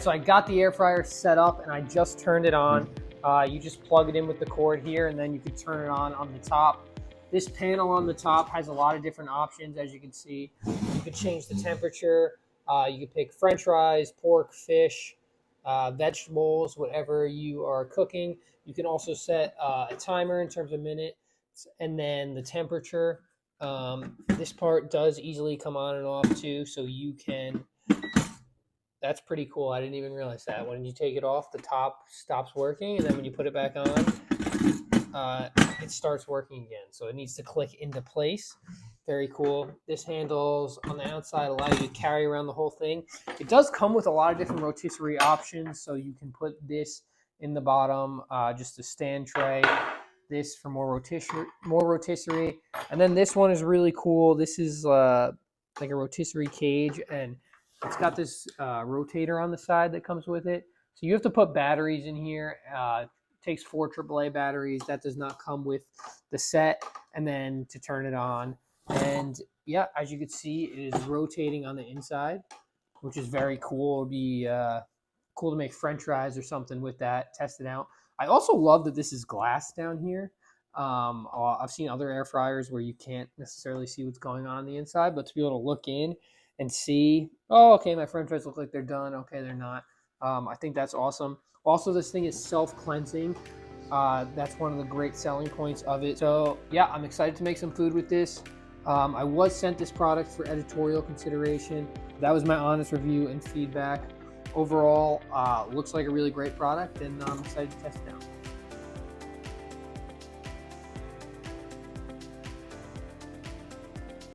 So I got the air fryer set up and I just turned it on. You just plug it in with the cord here and then you can turn it on the top. This panel on the top has a lot of different options, as you can see. You can change the temperature. You can pick French fries, pork, fish, vegetables, whatever you are cooking. You can also set a timer in terms of minutes and then the temperature. This part does easily come on and off too, so you can. That's pretty cool. I didn't even realize that. When you take it off, the top stops working, and then when you put it back on, it starts working again. So it needs to click into place. Very cool. This handles on the outside allow you to carry around the whole thing. It does come with a lot of different rotisserie options, so you can put this in the bottom, just a stand tray. This for more rotisserie, and then this one is really cool. This is like a rotisserie cage, and it's got this rotator on the side that comes with it. So you have to put batteries in here. It takes 4 AAA batteries. That does not come with the set. And then to turn it on. And yeah, as you can see, it is rotating on the inside, which is very cool. It would be cool to make French fries or something with that. Test it out. I also love that this is glass down here. I've seen other air fryers where you can't necessarily see what's going on the inside, but to be able to look in and see, oh, okay, my French fries look like they're done. Okay, they're not. I think that's awesome. Also, this thing is self-cleansing. That's one of the great selling points of it. So yeah, I'm excited to make some food with this. I was sent this product for editorial consideration. That was my honest review and feedback. Overall, looks like a really great product, and I'm excited to test it out.